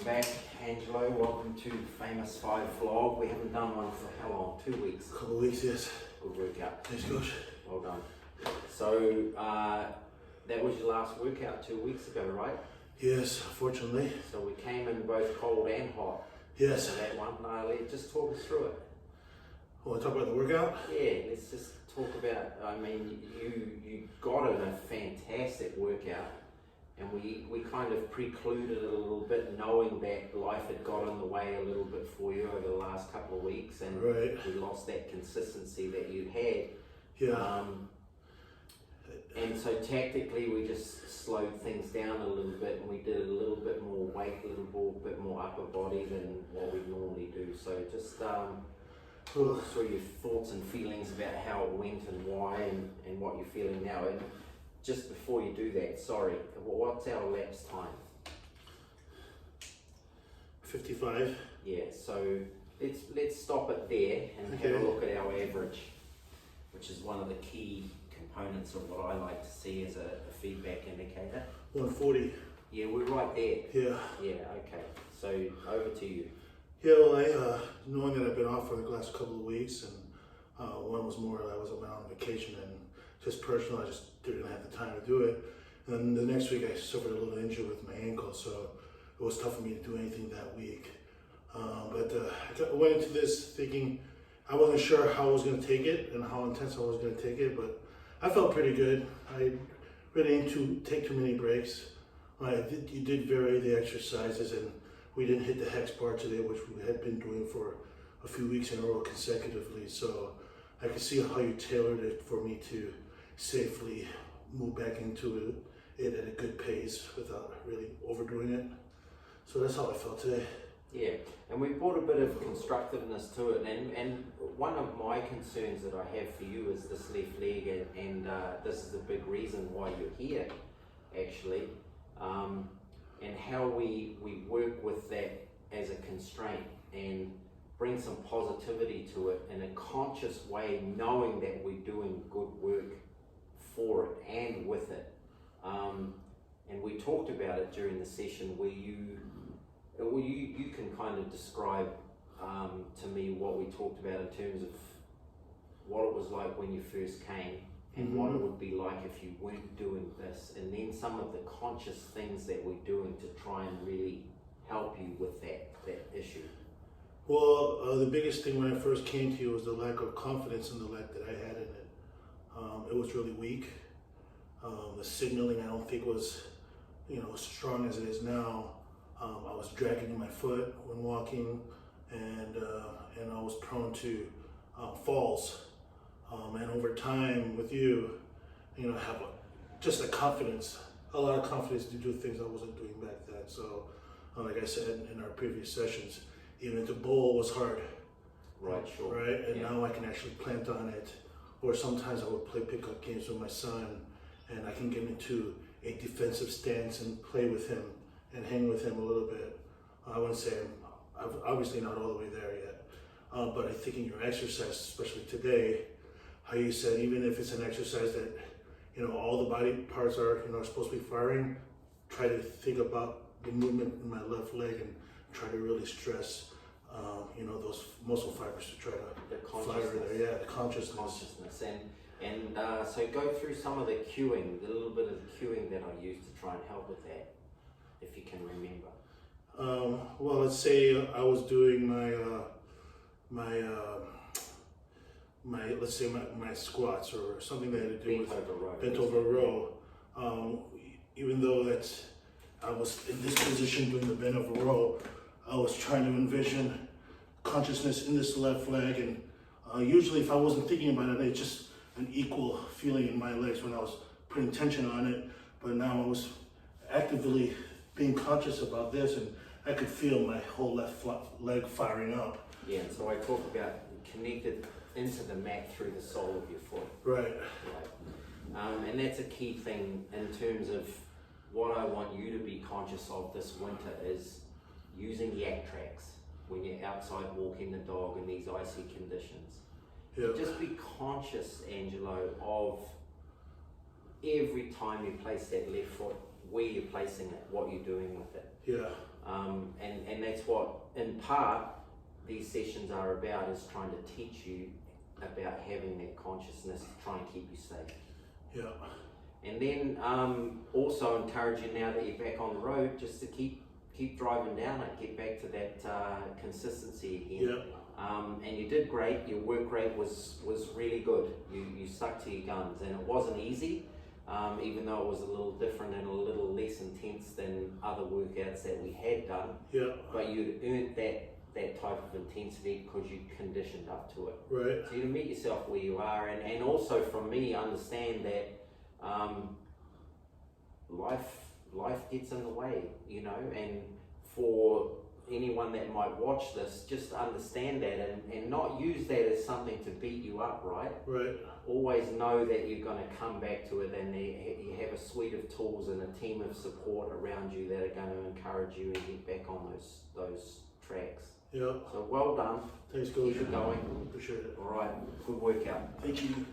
back, Angelo. Welcome to Famous 5 vlog. We haven't done one for how long? 2 weeks? A couple of weeks, yes. Good workout. Thanks, Coach. Well done. So, that was your last workout 2 weeks ago, right? Yes, fortunately. So we came in both cold and hot. Yes. For that one. Just talk us through it. Want to talk about the workout? Yeah, let's just talk about, you got in a fantastic workout. And we kind of precluded it a little bit, knowing that life had got in the way a little bit for you over the last couple of weeks, and right. we lost that consistency that you had. Yeah. And so tactically, we just slowed things down a little bit, and we did a little bit more weight, a little bit more upper body than what we normally do. So just talk us through your thoughts and feelings about how it went and why, and what you're feeling now. And just before you do that, sorry, what's our lapse time? 55. Yeah, so let's stop it there and have a look at our average, which is one of the key components of what I like to see as a feedback indicator. 140. Yeah, we're right there. Yeah. Yeah, okay. So over to you. Yeah, well, knowing that I've been off for the last couple of weeks, and one was more I was on vacation, and just personal, I just didn't have the time to do it. And the next week I suffered a little injury with my ankle, so it was tough for me to do anything that week. But I went into this thinking I wasn't sure how I was going to take it and how intense I was going to take it, but I felt pretty good. I really didn't take too many breaks. You did vary the exercises, and we didn't hit the hex bar today, which we had been doing for a few weeks in a row consecutively. So I could see how you tailored it for me to safely move back into it at a good pace without really overdoing it. So that's how I felt today. Yeah, and we brought a bit of constructiveness to it, and one of my concerns that I have for you is this left leg, and this is a big reason why you're here, actually, and how we work with that as a constraint and bring some positivity to it in a conscious way, knowing that we're doing good work for it and with it. And we talked about it during the session where you can kind of describe to me what we talked about in terms of what it was like when you first came, and what it would be like if you weren't doing this, and then some of the conscious things that we're doing to try and really help you with that issue. Well, the biggest thing when I first came to you was the lack of confidence in the leg that I had in it. It was really weak. The signaling I don't think was, as strong as it is now. I was dragging my foot when walking, and I was prone to falls. And over time with you, have just a confidence, a lot of confidence to do things I wasn't doing back then. So, like I said in our previous sessions, even to bowl was hard. Right, sure. Right, and now I can actually plant on it. Or sometimes I would play pickup games with my son, and I can get into a defensive stance and play with him and hang with him a little bit. I wouldn't say I'm obviously not all the way there yet, but I think in your exercise, especially today, how you said even if it's an exercise that all the body parts are supposed to be firing, try to think about the movement in my left leg and try to really stress those muscle fibers to try to fire there. Yeah, the consciousness. And so go through some of the cueing, the little bit of the cueing that I use to try and help with that, if you can remember. Well, let's say I was doing my squats or something that had to do with bent over row. Even though I was in this position doing the bent over row, I was trying to envision consciousness in this left leg, and usually if I wasn't thinking about it, it's just an equal feeling in my legs when I was putting tension on it. But now I was actively being conscious about this, and I could feel my whole left leg firing up. Yeah, so I talk about connected into the mat through the sole of your foot. Right. And that's a key thing in terms of what I want you to be conscious of this winter is using yak tracks when you're outside walking the dog in these icy conditions. Yeah. Just be conscious, Angelo, of every time you place that left foot, where you're placing it, what you're doing with it. Yeah. And that's what, in part, these sessions are about, is trying to teach you about having that consciousness to try and keep you safe. Yeah. And then also encourage you, now that you're back on the road, just to keep driving down it, get back to that consistency again. Yeah. And you did great. Your work rate was really good. You stuck to your guns, and it wasn't easy, even though it was a little different and a little less intense than other workouts that we had done. Yeah. But you'd earned that type of intensity because you conditioned up to it. Right. So you meet yourself where you are, and also from me, understand that life gets in the way, you know, and for anyone that might watch this, just understand that and not use that as something to beat you up, right? Right. Always know that you're going to come back to it, and you have a suite of tools and a team of support around you that are going to encourage you and get back on those tracks. Yeah. So well done. Thanks, Coach. Keep it going. Appreciate it. All right. Good workout. Thank you.